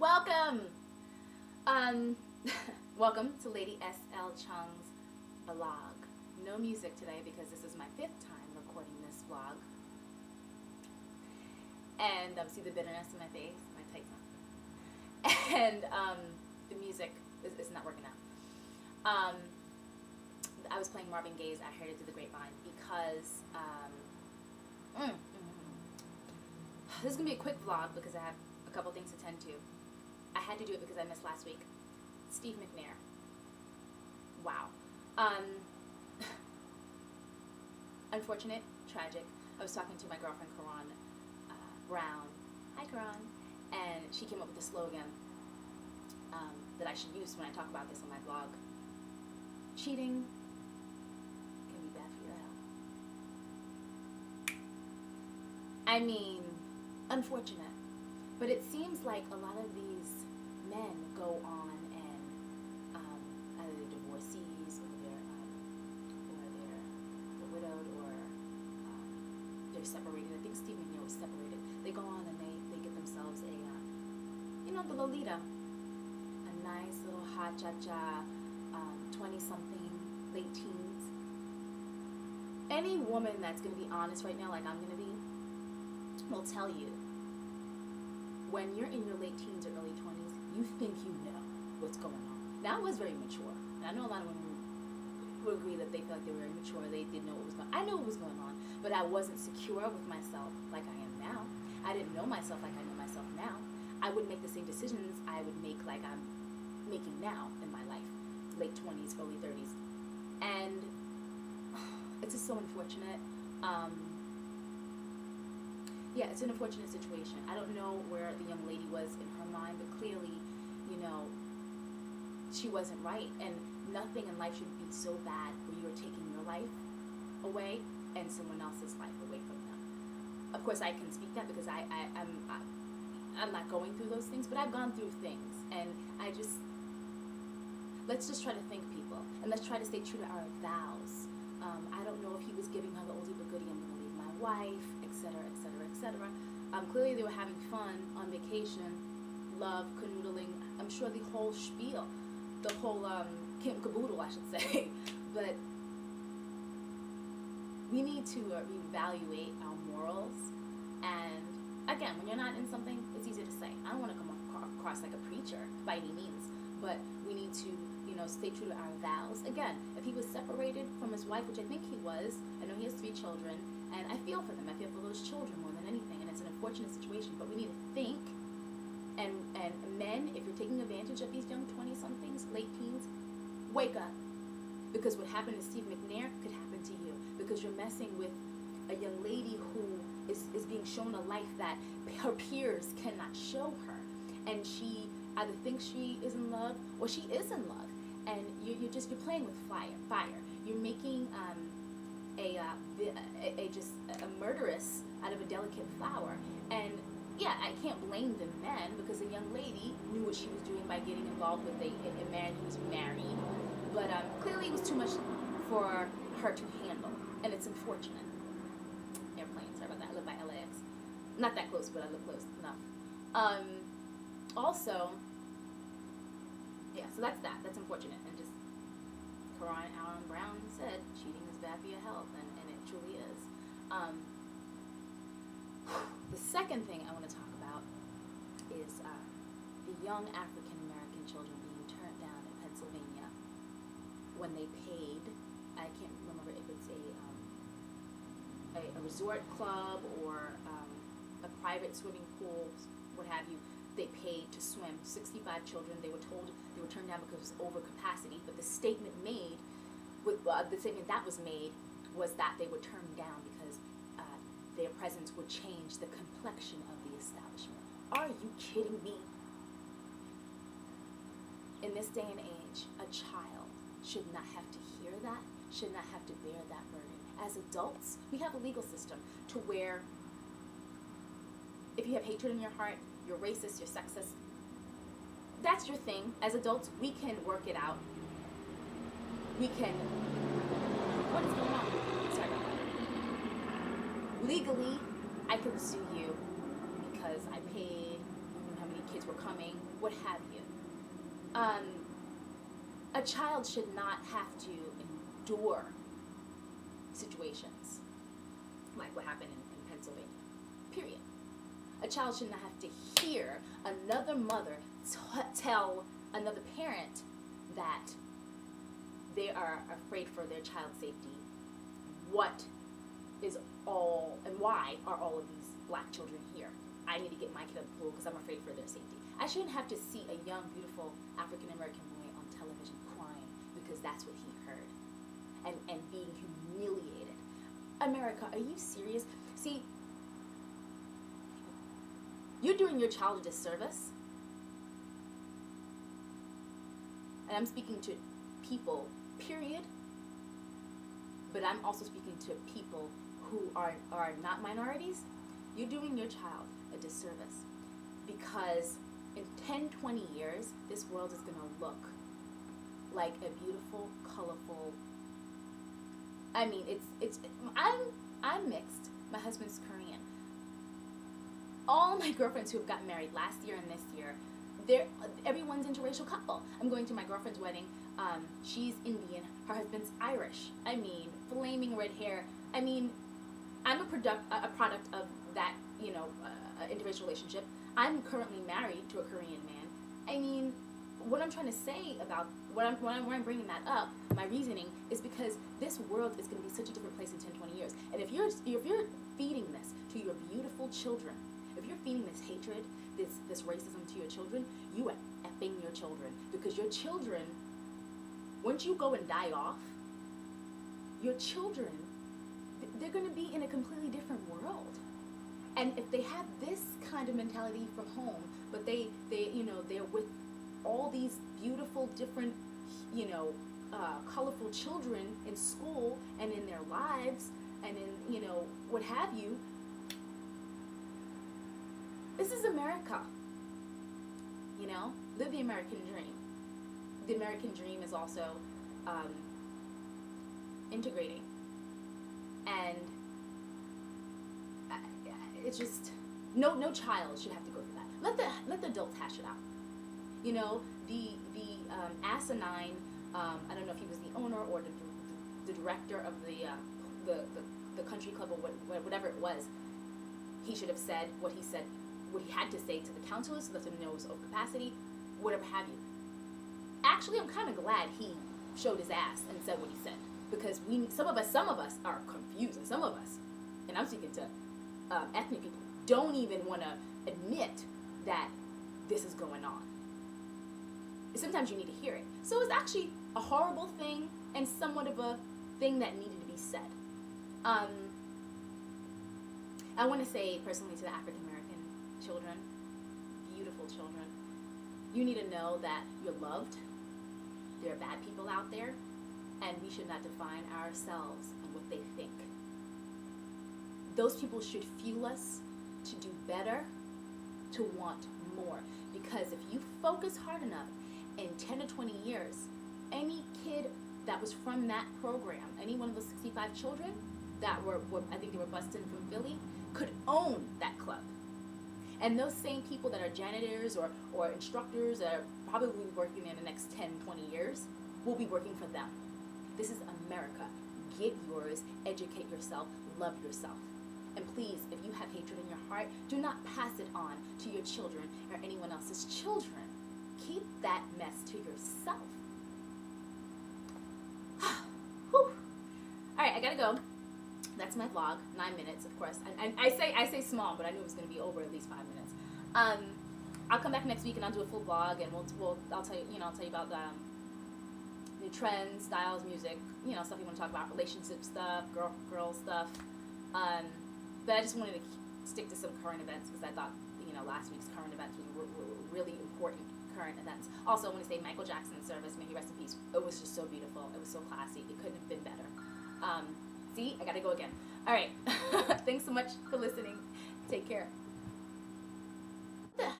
Welcome! Um, welcome to Lady S.L Chung's vlog. No music today because this is my 5th time recording this vlog. And see the bitterness in my face, my tights on. And the music is not working out. I was playing Marvin Gaye's I Heard It Through the Grapevine because this is going to be a quick vlog because I have a couple things to tend to. I had to do it because I missed last week. Steve McNair. Wow. Unfortunate, tragic. I was talking to my girlfriend, Karan Brown. Hi, Karan. And she came up with a slogan that I should use when I talk about this on my blog. Cheating can be bad for your health. I mean, unfortunate. But it seems like a lot of these men go on and either they're divorcees or they're widowed or they're separated. I think Steve McNair was separated. They go on and they get themselves a, the Lolita. A nice little hot cha-cha, 20-something, late teens. Any woman that's going to be honest right now, like I'm going to be, will tell you, when you're in your late teens or early 20s, you think you know what's going on. Now, I was very mature. And I know a lot of women who agree that they felt like they were immature. They didn't know what was going on. I knew what was going on, but I wasn't secure with myself like I am now. I didn't know myself like I know myself now. I wouldn't make the same decisions I would make like I'm making now in my life. Late 20s, early 30s. And it's just so unfortunate. Yeah, it's an unfortunate situation. I don't know where the young lady was in her mind, but clearly, she wasn't right. And nothing in life should be so bad where you are taking your life away and someone else's life away from them. Of course, I can speak that because I'm not going through those things, but I've gone through things. And let's just try to think, people, and let's try to stay true to our vows. I don't know if he was giving her the oldie but goodie, I'm going to leave my wife, etc., etc., etc. Clearly they were having fun on vacation, love, canoodling, I'm sure the whole spiel, the whole camp caboodle, I should say. But we need to reevaluate our morals. And again, when you're not in something, it's easy to say. I don't want to come across like a preacher by any means, but we need to stay true to our vows. Again, if he was separated from his wife, which I think he was, I know he has 3 children, and I feel for them. I feel for those children more than anything, and it's an unfortunate situation, but we need to think, and men, if you're taking advantage of these young 20-somethings, late teens, wake up, because what happened to Steve McNair could happen to you, because you're messing with a young lady who is being shown a life that her peers cannot show her, and she either thinks she is in love or she is in love. And you're playing with fire. You're making a murderess out of a delicate flower. And yeah, I can't blame the men because the young lady knew what she was doing by getting involved with a man who was married. But clearly it was too much for her to handle, and it's unfortunate. Airplane, sorry about that. I live by LAX. Not that close, but I live close enough. Also, yeah, so that's that. That's unfortunate. And just Karan Brown said cheating is bad for your health, and it truly is. The second thing I want to talk about is the young African-American children being turned down in Pennsylvania when they paid, I can't remember if it's a resort club or a private swimming pool, what have you. They paid to swim. 65 children. They were told they were turned down because it was overcapacity. But the statement that was made was that they were turned down because their presence would change the complexion of the establishment. Are you kidding me? In this day and age, a child should not have to hear that, should not have to bear that burden. As adults, we have a legal system to where if you have hatred in your heart, you're racist, you're sexist, that's your thing. As adults, we can work it out. We can... What is going on? Sorry about that. Legally, I can sue you because I paid, how many kids were coming, what have you. A child should not have to endure situations like what happened in Pennsylvania, period. A child should not have to hear another mother tell another parent that they are afraid for their child's safety. What is all, and why are all of these black children here? I need to get my kid out of the pool because I'm afraid for their safety. I shouldn't have to see a young, beautiful African-American boy on television crying because that's what he heard and being humiliated. America, are you serious? See, you're doing your child a disservice. And I'm speaking to people, period. But I'm also speaking to people who are not minorities. You're doing your child a disservice. Because in 10, 20 years, this world is going to look like a beautiful, colorful, I mean, I'm mixed. My husband's Korean. All my girlfriends who have gotten married last year and this year, everyone's interracial couple. I'm going to my girlfriend's wedding. She's Indian. Her husband's Irish. I mean, flaming red hair. I mean, I'm a product of that, interracial relationship. I'm currently married to a Korean man. I mean, what I'm trying to say about when I'm bringing that up, my reasoning is because this world is going to be such a different place in 10, 20 years. And if you're feeding this to your beautiful children, if you're feeding this hatred, this racism to your children, you are effing your children. Because your children, once you go and die off, your children, they're going to be in a completely different world. And if they have this kind of mentality from home, but they're with all these beautiful, different, colorful children in school and in their lives and in, what have you, this is America. Live the American dream. The American dream is also integrating. And it's just, no child should have to go through that. Let the adults hash it out. The asinine, I don't know if he was the owner or the director of the country club or whatever it was, he should have said what he had to say to the counselors, so let them know his own capacity, whatever have you. Actually, I'm kind of glad he showed his ass and said what he said, because some of us are confused, and some of us, and I'm speaking to ethnic people, don't even want to admit that this is going on. Sometimes you need to hear it. So it's actually a horrible thing and somewhat of a thing that needed to be said. I want to say personally to the African American children, beautiful children, you need to know that you're loved. There are bad people out there, and we should not define ourselves on what they think. Those people should fuel us to do better, to want more. Because if you focus hard enough, in 10 to 20 years, any kid that was from that program, any one of those 65 children that were I think they were busted from Philly, could own that club. And those same people that are janitors or instructors that are probably working in the next 10, 20 years will be working for them. This is America. Get yours, educate yourself, love yourself. And please, if you have hatred in your heart, do not pass it on to your children or anyone else's children. Keep that mess to yourself. Whew. All right, I gotta go. That's my vlog. 9 minutes, of course. And I say small, but I knew it was gonna be over at least 5 minutes. I'll come back next week and I'll do a full vlog, and I'll tell you about new trends, styles, music, stuff you want to talk about, relationship stuff, girl stuff. But I just wanted to stick to some current events because I thought last week's current events were really important current events. Also, I want to say Michael Jackson's service, may he rest in peace. It was just so beautiful. It was so classy. It couldn't have been better. See, I gotta go again. All right. Thanks so much for listening. Take care.